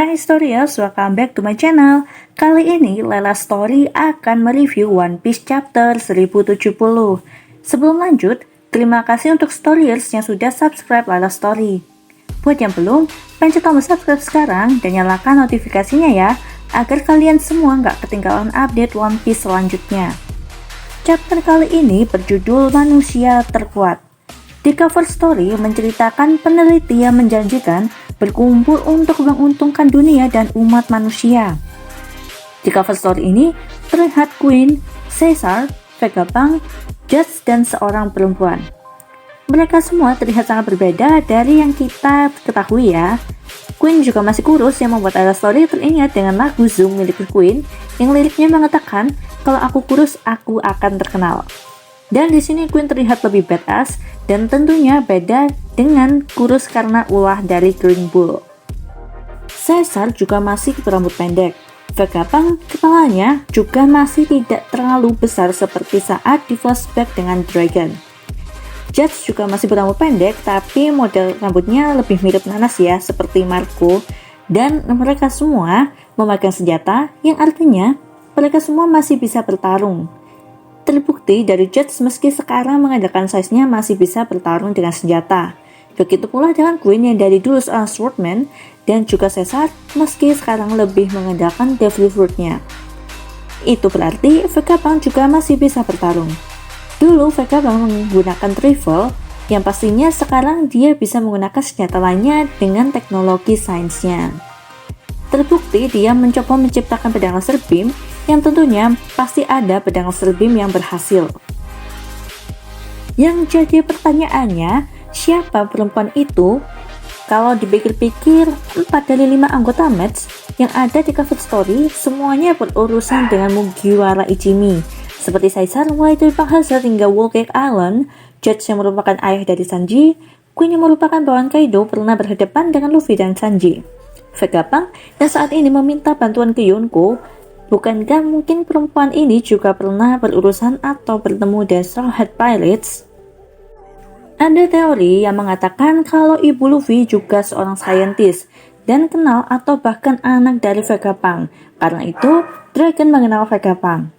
Hai Storyers, welcome back to my channel. Kali ini Lela Story akan mereview One Piece chapter 1070. Sebelum lanjut, terima kasih untuk Storyers yang sudah subscribe Lela Story. Buat yang belum, pencet tombol subscribe sekarang dan nyalakan notifikasinya ya, agar kalian semua nggak ketinggalan update One Piece selanjutnya. Chapter kali ini berjudul Manusia Terkuat. Di cover story menceritakan peneliti yang menjanjikan berkumpul untuk menguntungkan dunia dan umat manusia. Di cover story ini terlihat Queen, Caesar, Vegapunk, Judge, dan seorang perempuan. Mereka semua terlihat sangat berbeda dari yang kita ketahui ya. Queen juga masih kurus yang membuat Lela Story teringat dengan lagu Zoom milik Queen yang liriknya mengatakan, "Kalau aku kurus, aku akan terkenal." Dan di sini Queen terlihat lebih badass dan tentunya beda dengan kurus karena ulah dari Green Bull. Caesar juga masih berambut pendek. Vegapunk kepalanya juga masih tidak terlalu besar seperti saat di flashback dengan Dragon. Judge juga masih berambut pendek tapi model rambutnya lebih mirip nanas ya seperti Marco, dan mereka semua memakai senjata yang artinya mereka semua masih bisa bertarung. Terbukti dari Judge meski sekarang mengadakan size-nya masih bisa bertarung dengan senjata. Begitu pula dengan Queen yang dari dulu seorang swordman, dan juga Caesar meski sekarang lebih mengandalkan Devil Fruit-nya. Itu berarti Vegapunk juga masih bisa bertarung. Dulu Vegapunk menggunakan Trifle, yang pastinya sekarang dia bisa menggunakan senjata lainnya dengan teknologi sainsnya. Terbukti dia mencoba menciptakan pedang laser beam yang tentunya pasti ada pedang laser beam yang berhasil. Yang jadi pertanyaannya, siapa perempuan itu? Kalau dipikir-pikir, 4 dari 5 anggota match yang ada di cover story semuanya berurusan dengan Mugiwara Ichimi, seperti Caesar mulai dari penghasil hingga Whole Cake Island, Judge yang merupakan ayah dari Sanji, Queen yang merupakan bawahan Kaido pernah berhadapan dengan Luffy dan Sanji. Vegapunk yang saat ini meminta bantuan ke Yonko. Bukankah mungkin perempuan ini juga pernah berurusan atau bertemu dengan Straw Hat Pirates? Ada teori yang mengatakan kalau ibu Luffy juga seorang saintis dan kenal atau bahkan anak dari Vegapunk. Karena itu, Dragon mengenal Vegapunk.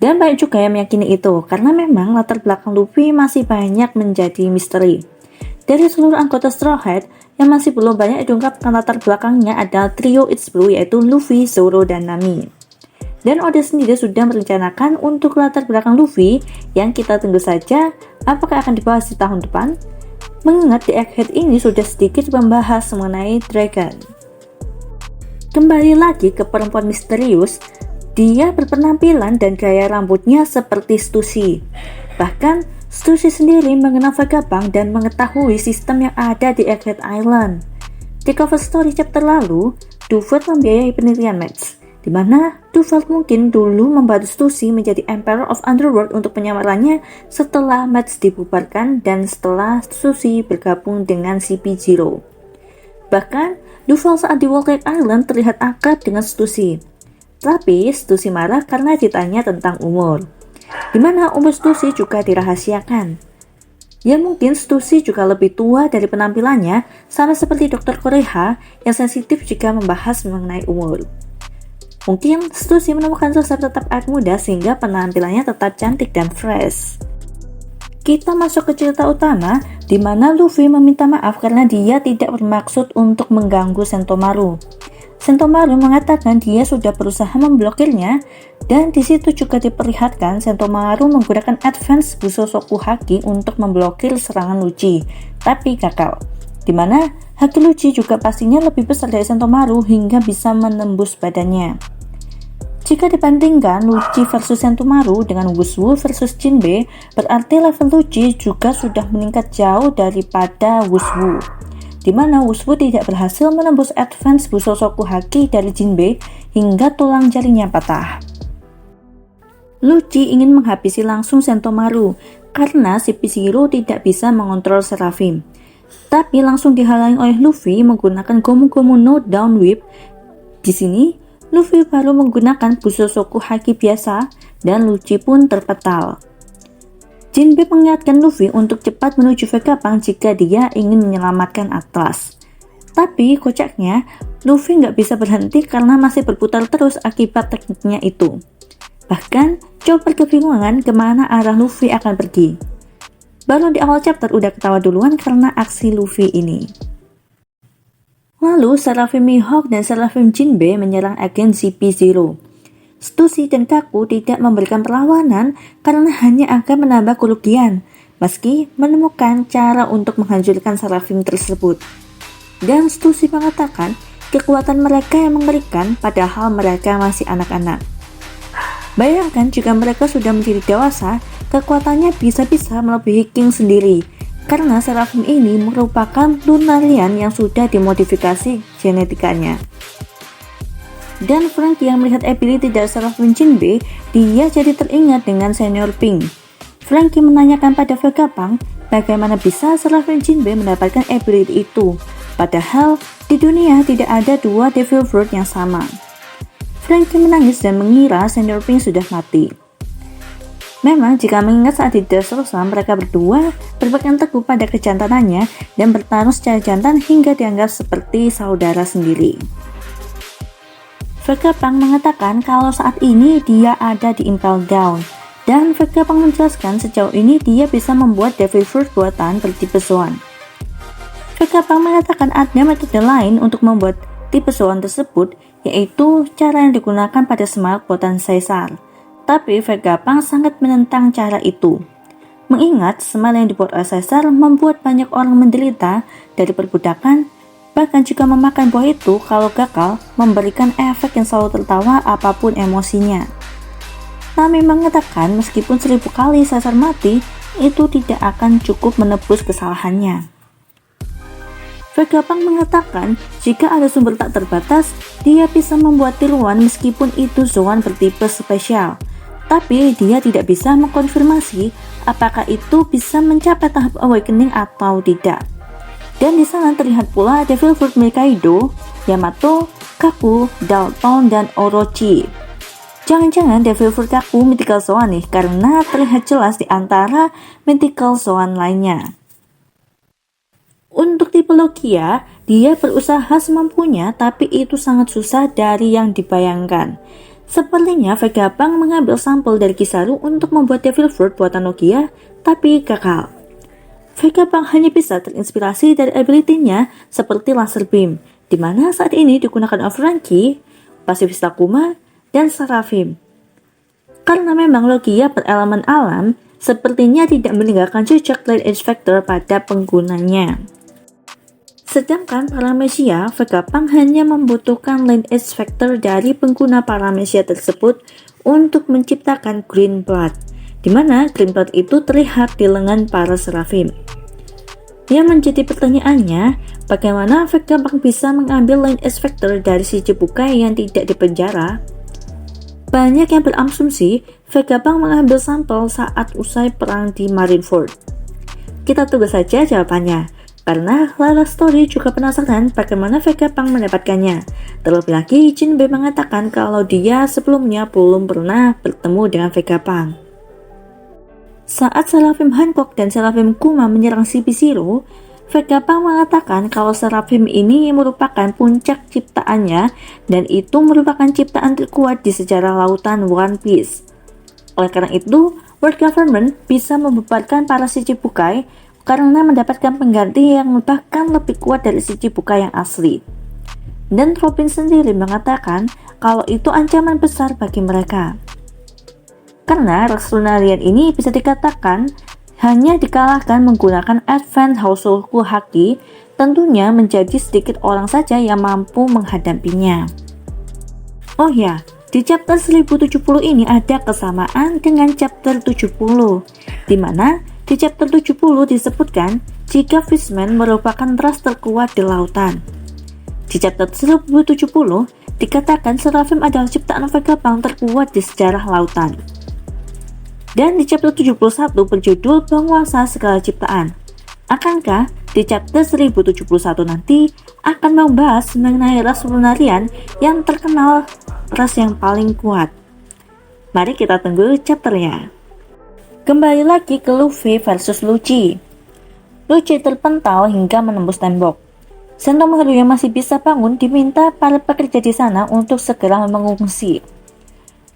Dan banyak juga yang meyakini itu, karena memang latar belakang Luffy masih banyak menjadi misteri. Dari seluruh anggota Straw Hat, yang masih belum banyak diungkapkan latar belakangnya adalah trio It's Blue, yaitu Luffy, Zoro, dan Nami. Dan Oda sendiri sudah merencanakan untuk latar belakang Luffy yang kita tunggu saja apakah akan dibahas di tahun depan. Mengingat di Egghead ini sudah sedikit membahas mengenai Dragon. Kembali lagi ke perempuan misterius, dia berpenampilan dan gaya rambutnya seperti Stussy. Bahkan Stussy sendiri mengenal Vegapunk dan mengetahui sistem yang ada di Egghead Island. Di cover story chapter lalu, Duvert membiayai penelitian match, di mana Duvert mungkin dulu membantu Stussy menjadi Emperor of Underworld untuk penyamarannya setelah match dibubarkan dan setelah Stussy bergabung dengan CP0. Bahkan, Duvert saat di Whole Cake Island terlihat akrab dengan Stussy. Tapi Stussy marah karena ditanya tentang umur, di mana umur Stussy juga dirahasiakan. Ya mungkin Stussy juga lebih tua dari penampilannya, sama seperti Dr. Koreha yang sensitif jika membahas mengenai umur. Mungkin Stussy menemukan resep tetap awet muda sehingga penampilannya tetap cantik dan fresh. Kita masuk ke cerita utama, di mana Luffy meminta maaf karena dia tidak bermaksud untuk mengganggu Sentomaru. Sentomaru mengatakan dia sudah berusaha memblokirnya, dan di situ juga diperlihatkan Sentomaru menggunakan advance Bushosoku Haki untuk memblokir serangan Lucci, tapi gagal. Dimana Haki Lucci juga pastinya lebih besar dari Sentomaru hingga bisa menembus badannya. Jika dibandingkan Lucci versus Sentomaru dengan Wushu versus Jinbe, berarti level Lucci juga sudah meningkat jauh daripada Wushu, di mana Wushu tidak berhasil menembus advance Bushosoku Haki dari Jinbe hingga tulang jarinya patah. Lucci ingin menghabisi langsung Sentomaru karena CP0 tidak bisa mengontrol Seraphim, tapi langsung dihalangi oleh Luffy menggunakan Gomu Gomu no Down Whip. Di sini, Luffy baru menggunakan Bushosoku Haki biasa dan Lucci pun terpetal. Jinbe mengingatkan Luffy untuk cepat menuju Vegapunk jika dia ingin menyelamatkan Atlas. Tapi kocaknya, Luffy nggak bisa berhenti karena masih berputar terus akibat tekniknya itu. Bahkan, Chopper kebingungan kemana arah Luffy akan pergi. Baru di awal chapter udah ketawa duluan karena aksi Luffy ini. Lalu, Seraphim Mihawk dan Seraphim Jinbe menyerang agen CP0. Stussy dan Kaku tidak memberikan perlawanan karena hanya akan menambah kerugian, meski menemukan cara untuk menghancurkan Seraphim tersebut. Dan Stussy mengatakan kekuatan mereka yang mengerikan padahal mereka masih anak-anak. Bayangkan jika mereka sudah menjadi dewasa, kekuatannya bisa-bisa melebihi King sendiri, karena Seraphim ini merupakan Lunarian yang sudah dimodifikasi genetikanya. Dan Franky yang melihat ability dari Seraphim Jinbe, dia jadi teringat dengan Senior Pink. Franky menanyakan pada Vegapunk bagaimana bisa Seraphim Jinbe mendapatkan ability itu, padahal di dunia tidak ada dua Devil Fruit yang sama. Franky menangis dan mengira Senior Pink sudah mati. Memang jika mengingat saat di Dressrosa mereka berdua berpegang teguh pada kejantanannya dan bertarung secara jantan hingga dianggap seperti saudara sendiri. Vegapunk mengatakan kalau saat ini dia ada di Impel Down, dan Vegapunk menjelaskan sejauh ini dia bisa membuat Devil Fruit buatan bertipe Zoan. Vegapunk mengatakan ada metode lain untuk membuat tipe Zoan tersebut, yaitu cara yang digunakan pada Smaug buatan Caesar. Tapi Vegapunk sangat menentang cara itu. Mengingat Smaug yang dibuat oleh Caesar membuat banyak orang menderita dari perbudakan, bahkan jika memakan buah itu kalau gagal memberikan efek yang selalu tertawa apapun emosinya. Nami mengatakan meskipun 1000 kali Caesar mati, itu tidak akan cukup menebus kesalahannya. Vegapunk mengatakan jika ada sumber tak terbatas, dia bisa membuat tiruan meskipun itu Zoan bertipe spesial. Tapi dia tidak bisa mengkonfirmasi apakah itu bisa mencapai tahap awakening atau tidak. Dan di sana terlihat pula Devil Fruit milik Kaido, Yamato, Kaku, Dalton, dan Orochi. Jangan-jangan Devil Fruit Kaku Mythical Zoan nih, karena terlihat jelas di antara Mythical Zoan lainnya. Untuk tipe Logia, dia berusaha semampunya tapi itu sangat susah dari yang dibayangkan. Sepertinya Vegapunk mengambil sampel dari Kizaru untuk membuat Devil Fruit buatan Logia, tapi gagal. Vegapunk hanya bisa terinspirasi dari ability-nya seperti Laser Beam, di mana saat ini digunakan oleh Franky, Pasifist Takuma, dan Seraphim. Karena memang Logia berelemen alam, sepertinya tidak meninggalkan jejak Light Edge Factor pada penggunanya. Sedangkan Paramecia, Vegapunk hanya membutuhkan Light Edge Factor dari pengguna Paramecia tersebut untuk menciptakan Green Blood, di mana Green Blood itu terlihat di lengan para Seraphim. Yang menjadi pertanyaannya, bagaimana Vegapunk bisa mengambil Light Edge Factor dari si Chichibukai yang tidak dipenjara? Banyak yang berasumsi Vegapunk mengambil sampel saat usai perang di Marineford. Kita tunggu saja jawabannya. Karena Lara Story juga penasaran bagaimana Vegapunk mendapatkannya. Terlebih lagi, Jinbe mengatakan kalau dia sebelumnya belum pernah bertemu dengan Vegapunk. Saat Seraphim Hancock dan Seraphim Kuma menyerang CP0, Vegapunk mengatakan kalau Seraphim ini merupakan puncak ciptaannya dan itu merupakan ciptaan terkuat di sejarah lautan One Piece. Oleh karena itu, World Government bisa membubarkan para Shichibukai karena mendapatkan pengganti yang bahkan lebih kuat dari Shichibukai yang asli. Dan Robin sendiri mengatakan kalau itu ancaman besar bagi mereka. Karena Rex Lunarian ini bisa dikatakan hanya dikalahkan menggunakan Advanced Household Haki, tentunya menjadi sedikit orang saja yang mampu menghadapinya. Oh ya, di chapter 1070 ini ada kesamaan dengan chapter 70, di mana di chapter 70 disebutkan jika Fishman merupakan ras terkuat di lautan. Di chapter 1070 dikatakan Seraphim adalah ciptaan Vegapunk terkuat di sejarah lautan. Dan di chapter 71 berjudul Penguasa Segala Ciptaan. Akankah di chapter 1071 nanti akan membahas mengenai ras Lunarian yang terkenal ras yang paling kuat? Mari kita tunggu chapternya. Kembali lagi ke Luffy versus Lucci. Lucci terpental hingga menembus tembok. Sentomaru yang masih bisa bangun diminta para pekerja di sana untuk segera mengungsi.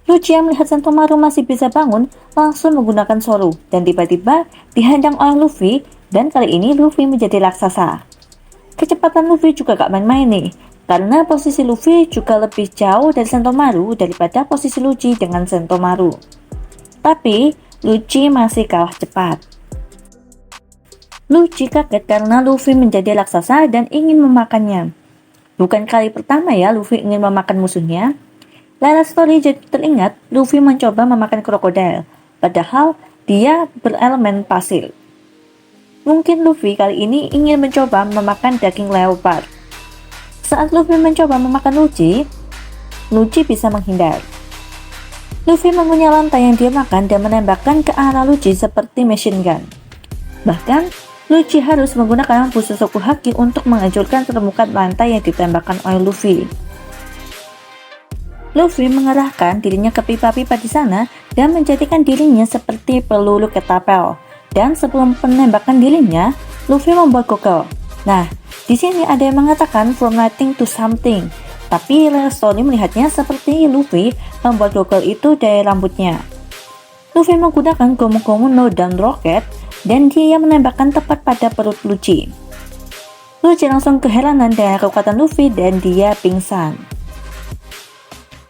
Luffy yang melihat Sentomaru masih bisa bangun langsung menggunakan Soru dan tiba-tiba dihadang oleh Luffy, dan kali ini Luffy menjadi raksasa. Kecepatan Luffy juga gak main-main nih, karena posisi Luffy juga lebih jauh dari Sentomaru daripada posisi Luffy dengan Sentomaru. Tapi Luffy masih kalah cepat. Luffy kaget karena Luffy menjadi raksasa dan ingin memakannya. Bukan kali pertama ya Luffy ingin memakan musuhnya. Lara Story jadi teringat Luffy mencoba memakan krokodil, padahal dia berelemen pasir. Mungkin Luffy kali ini ingin mencoba memakan daging leopard. Saat Luffy mencoba memakan Luffy bisa menghindar. Luffy mengunyah lantai yang dia makan dan menembakkan ke arah Luffy seperti machine gun. Bahkan, Luffy harus menggunakan Fusosoku Haki untuk menghancurkan permukaan lantai yang ditembakkan oleh Luffy. Luffy mengerahkan dirinya ke pipa-pipa di sana dan menjadikan dirinya seperti peluru ketapel. Dan sebelum penembakan dirinya, Luffy membuat Goggle. Nah, di sini ada yang mengatakan from nothing to something, tapi Lara Story melihatnya seperti Luffy membuat Goggle itu dari rambutnya. Luffy menggunakan Gomu-Gomu no Down Rocket dan dia menembakkan tepat pada perut Luffy. Luffy langsung keheranan dengan kekuatan Luffy dan dia pingsan.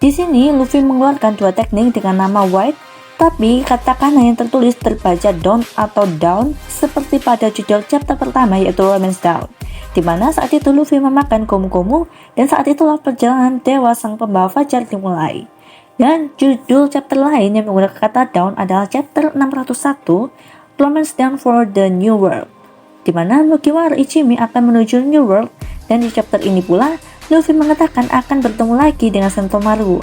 Di sini Luffy mengeluarkan dua teknik dengan nama White, tapi katakanlah yang tertulis terbaca down atau down seperti pada judul chapter pertama yaitu Romance Down, dimana saat itu Luffy memakan Gomu-Gomu dan saat itulah perjalanan Dewa Sang Pembawa Fajar dimulai. Dan judul chapter lain yang menggunakan kata down adalah chapter 601 Romance Down for the New World, dimana Mugiwara Ichimi akan menuju New World, dan di chapter ini pula Luffy mengatakan akan bertemu lagi dengan Sentomaru.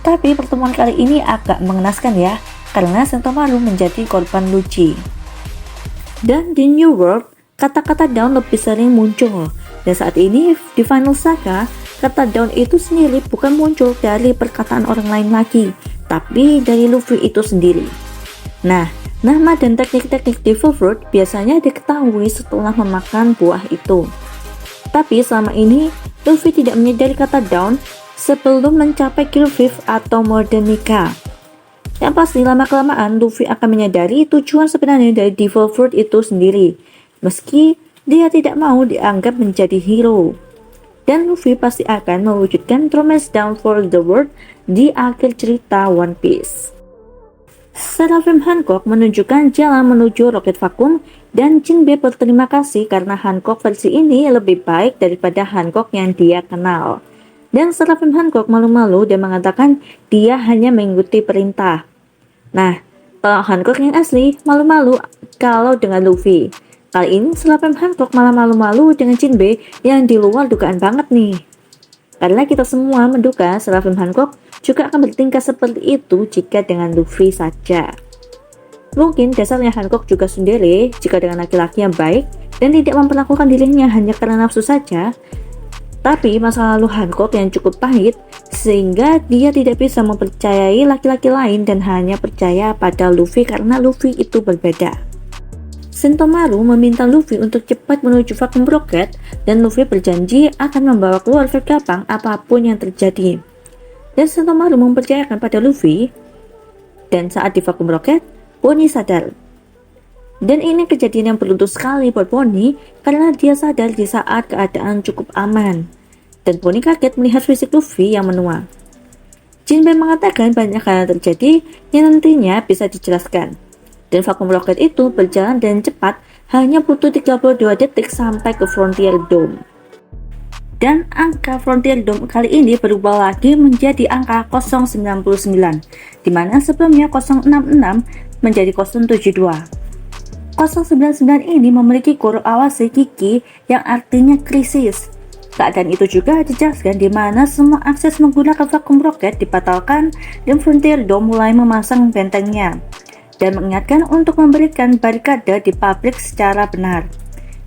Tapi pertemuan kali ini agak mengenaskan ya, karena Sentomaru menjadi korban Luffy. Dan di New World, kata-kata down lebih sering muncul. Dan saat ini di Final Saga, kata down itu sendiri bukan muncul dari perkataan orang lain lagi, tapi dari Luffy itu sendiri. Nah, nama dan teknik-teknik Devil Fruit biasanya diketahui setelah memakan buah itu. Tapi selama ini, Luffy tidak menyadari kata down sebelum mencapai Kill 5 atau Modern Nika. Yang pasti lama-kelamaan Luffy akan menyadari tujuan sebenarnya dari Devil Fruit itu sendiri, meski dia tidak mau dianggap menjadi hero. Dan Luffy pasti akan mewujudkan Romance Down for the World di akhir cerita One Piece. Seraphim Hancock menunjukkan jalan menuju roket vakum, dan Jinbe berterima kasih karena Hancock versi ini lebih baik daripada Hancock yang dia kenal. Dan Seraphim Hancock malu-malu dan mengatakan dia hanya mengikuti perintah. Nah, kalau Hancock yang asli malu-malu kalau dengan Luffy. Kali ini Seraphim Hancock malah malu-malu dengan Jinbe yang di luar dugaan banget nih. Karena kita semua menduga Seraphim Hancock juga akan bertingkah seperti itu jika dengan Luffy saja. Mungkin dasarnya Hancock juga sendiri jika dengan laki-laki yang baik dan tidak memperlakukan dirinya hanya karena nafsu saja. Tapi masa lalu Hancock yang cukup pahit sehingga dia tidak bisa mempercayai laki-laki lain dan hanya percaya pada Luffy karena Luffy itu berbeda. Sentomaru meminta Luffy untuk cepat menuju vacuum rocket dan Luffy berjanji akan membawa keluar Vegapunk apapun yang terjadi. Dan Sentomaru mempercayakan pada Luffy, dan saat di vacuum rocket, Bonnie sadar. Dan ini kejadian yang beruntung sekali buat Bonnie karena dia sadar di saat keadaan cukup aman. Dan Bonnie kaget melihat fisik Luffy yang menua. Jinbe mengatakan banyak hal yang terjadi yang nantinya bisa dijelaskan. Dan vacuum rocket itu berjalan dengan cepat, hanya butuh 32 detik sampai ke Frontier Dome. Dan angka Frontier Dome kali ini berubah lagi menjadi angka 099, dimana sebelumnya 066 menjadi 072. 099 ini memiliki Kuro Awase Kiki yang artinya krisis. Keadaan itu juga dijelaskan di mana semua akses menggunakan vacuum rocket dibatalkan dan Frontier Dome mulai memasang bentengnya dan mengingatkan untuk memberikan barikade di pabrik secara benar.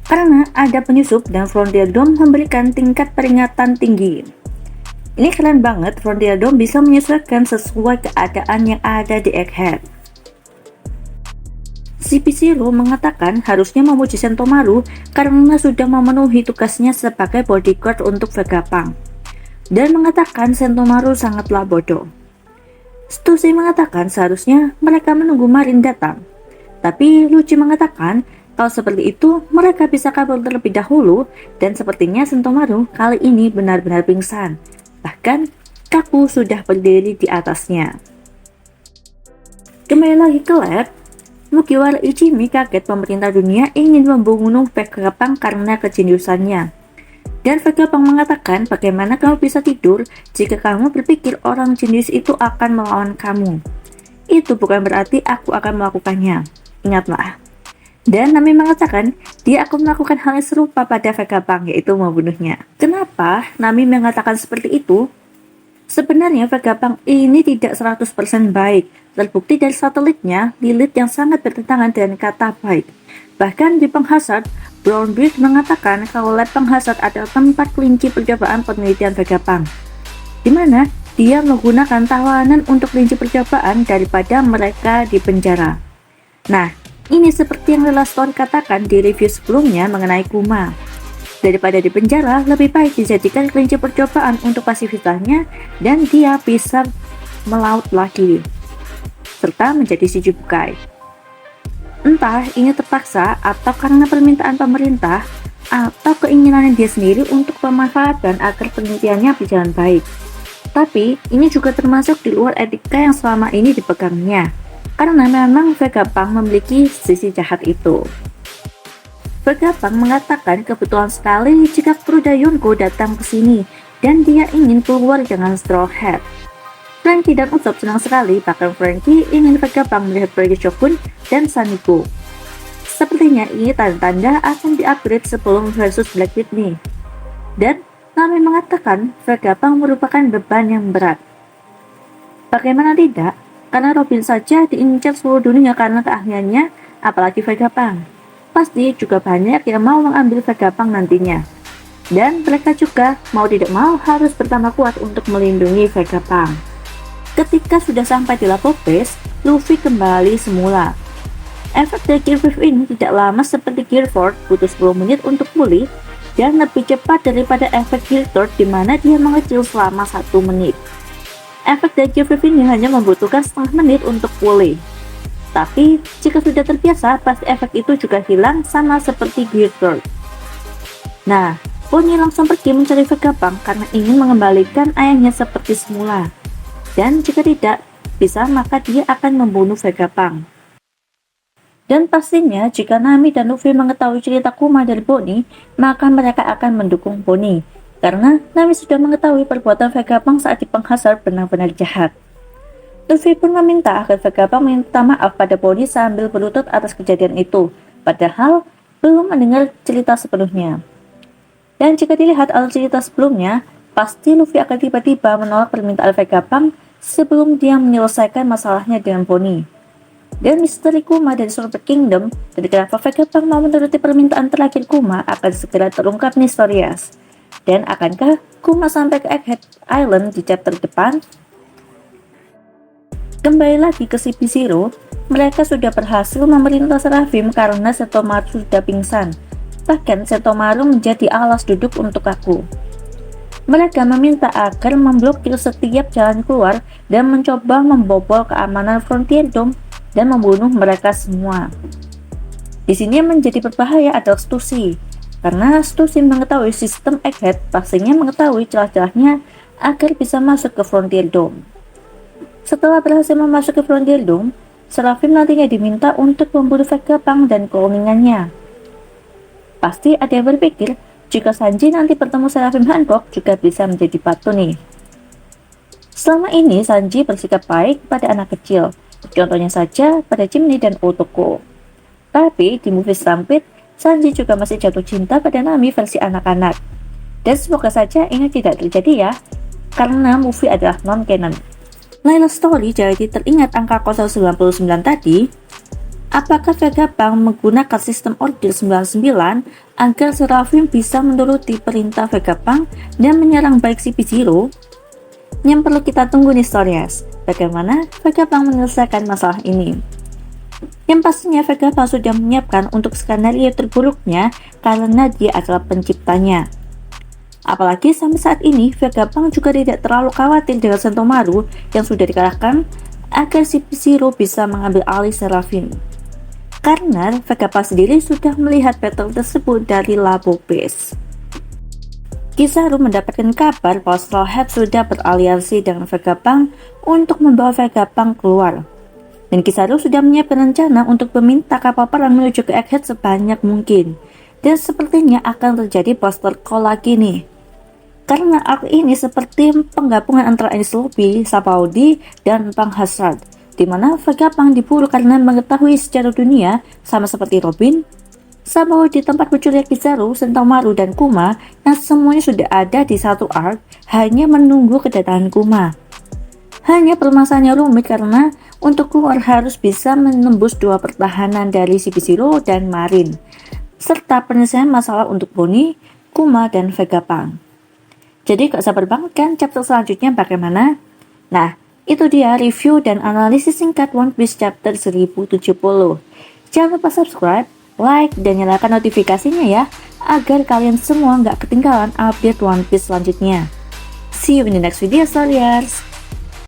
Karena ada penyusup dan Frontier Dome memberikan tingkat peringatan tinggi. Ini keren banget, Frontier Dome bisa menyesuaikan sesuai keadaan yang ada di Egghead. CP0 mengatakan harusnya memuji Sentomaru karena sudah memenuhi tugasnya sebagai bodyguard untuk Vegapunk, dan mengatakan Sentomaru sangatlah bodoh. Stussy mengatakan seharusnya mereka menunggu Marin datang, tapi Lucci mengatakan kalau seperti itu mereka bisa kabur terlebih dahulu, dan sepertinya Sentomaru kali ini benar-benar pingsan. Bahkan Kaku sudah berdiri di atasnya. Kembali lagi ke lab, Mugiwara Ichimi kaget pemerintah dunia ingin membunuh Vegapunk karena kejeniusannya. Dan Vegapunk mengatakan, bagaimana kamu bisa tidur jika kamu berpikir orang jenius itu akan melawan kamu? Itu bukan berarti aku akan melakukannya. Ingatlah. Dan Nami mengatakan, dia akan melakukan hal yang serupa pada Vegapunk, yaitu membunuhnya. Kenapa Nami mengatakan seperti itu? Sebenarnya Vegapunk ini tidak 100% baik. Terbukti dari satelitnya, Lilith yang sangat bertentangan dengan kata baik. Bahkan di Penghasad, Brownbeard mengatakan kalau lab Penghasad adalah tempat kelinci percobaan penelitian Vegapunk, di mana dia menggunakan tawanan untuk kelinci percobaan daripada mereka di penjara. Nah, ini seperti yang Lela Story katakan di review sebelumnya mengenai Kuma. Daripada di penjara, lebih baik dijadikan kelinci percobaan untuk pasifitasnya dan dia bisa melaut lagi, serta menjadi Shichibukai. Entah ini terpaksa atau karena permintaan pemerintah atau keinginannya dia sendiri untuk pemanfaatan agar penelitiannya berjalan baik. Tapi ini juga termasuk di luar etika yang selama ini dipegangnya, karena memang Vegapunk memiliki sisi jahat itu. Vegapunk mengatakan kebetulan sekali jika Kruda Yonko datang ke sini dan dia ingin keluar dengan Straw Hat. Franky dan Usopp senang sekali, bahkan Franky ingin Vegapunk melihat Franky Shogun dan Saniko. Sepertinya ini tanda-tanda akan di-upgrade sebelum versus Black Whitney. Dan Nami mengatakan Vegapunk merupakan beban yang berat. Bagaimana tidak? Karena Robin saja diincar seluruh dunia karena keahliannya, apalagi Vegapunk. Pasti juga banyak yang mau mengambil Vegapunk nantinya. Dan mereka juga mau tidak mau harus bertambah kuat untuk melindungi Vegapunk. Ketika sudah sampai di level base, Luffy kembali semula. Efek dari Gear 5 ini tidak lama seperti Gear 4, butuh 10 menit untuk pulih, dan lebih cepat daripada efek Gear 3 di mana dia mengecil selama 1 menit. Efek dari Gear 5 ini hanya membutuhkan setengah menit untuk pulih. Tapi, jika sudah terbiasa, pasti efek itu juga hilang sama seperti Gear 3. Nah, Pony langsung pergi mencari Vegapunk karena ingin mengembalikan ayahnya seperti semula. Dan jika tidak bisa, maka dia akan membunuh Vegapunk. Dan pastinya, jika Nami dan Luffy mengetahui cerita Kuma dari Pony, maka mereka akan mendukung Pony. Karena Nami sudah mengetahui perbuatan Vegapunk saat di Penghasar benar-benar jahat. Luffy pun meminta agar Vegapunk minta maaf pada Pony sambil berlutut atas kejadian itu, padahal belum mendengar cerita sepenuhnya. Dan jika dilihat alur cerita sebelumnya, pasti Luffy akan tiba-tiba menolak permintaan Vegapunk sebelum dia menyelesaikan masalahnya dengan Pony. Dan misteri Kuma dari Super Kingdom dan kenapa Vegapunk mau menuruti permintaan terakhir Kuma akan segera terungkap nih Storyas. Dan akankah Kuma sampai ke Egghead Island di chapter depan? Kembali lagi ke CP0, mereka sudah berhasil memerintah Seraphim karena Sentomaru sudah pingsan. Bahkan Sentomaru menjadi alas duduk untuk aku. Mereka meminta agar memblokir setiap jalan keluar dan mencoba membobol keamanan Frontier Dome dan membunuh mereka semua. Di sini yang menjadi berbahaya adalah Stussy, karena Stussy mengetahui sistem Egghead, pastinya mengetahui celah-celahnya agar bisa masuk ke Frontier Dome. Setelah berhasil memasuki Frontier Dome, Seraphim nantinya diminta untuk membunuh Vegapunk dan keoningannya. Pasti ada yang berpikir, jika Sanji nanti bertemu Seraphim Hancock juga bisa menjadi batu nih. Selama ini Sanji bersikap baik pada anak kecil, contohnya saja pada Jimny dan Otoko. Tapi di movie Stampede, Sanji juga masih jatuh cinta pada Nami versi anak-anak. Dan semoga saja ini tidak terjadi ya, karena movie adalah non-canon. Layla Story jadi teringat angka 099 tadi. Apakah Vegapunk menggunakan sistem Order 99 agar Seraphim bisa menuruti perintah Vegapunk dan menyerang baik CP0? Yang perlu kita tunggu nih Storyas, bagaimana Vegapunk menyelesaikan masalah ini. Yang pastinya Vegapunk sudah menyiapkan untuk skenario terburuknya karena dia adalah penciptanya. Apalagi sampai saat ini Vegapunk juga tidak terlalu khawatir dengan Sentomaru yang sudah dikalahkan agar CP0 bisa mengambil alih Seraphim. Karena Vegapunk sendiri sudah melihat battle tersebut dari Labo Base. Kizaru mendapatkan kabar bahwa Straw Hat sudah beraliansi dengan Vegapunk untuk membawa Vegapunk keluar. Dan Kizaru sudah menyiapkan rencana untuk meminta kapal perang menuju ke Egghead sebanyak mungkin. Dan sepertinya akan terjadi poster call lagi nih. Karena arc ini seperti penggabungan antara Enies Lobby, Sabaody, dan Pang Hazard, di mana Vegapunk diburu karena mengetahui sejarah dunia sama seperti Robin, Sabaody tempat munculnya Kizaru, Sentomaru, dan Kuma yang semuanya sudah ada di satu arc, hanya menunggu kedatangan Kuma. Hanya permasalahannya rumit karena untuk keluar harus bisa menembus dua pertahanan dari CP0 dan Marine, serta penyelesaian masalah untuk Bonnie, Kuma, dan Vegapunk. Jadi gak sabar banget kan chapter selanjutnya bagaimana? Nah, itu dia review dan analisis singkat One Piece chapter 1070. Jangan lupa subscribe, like, dan nyalakan notifikasinya ya, agar kalian semua gak ketinggalan update One Piece selanjutnya. See you in the next video, Storyers!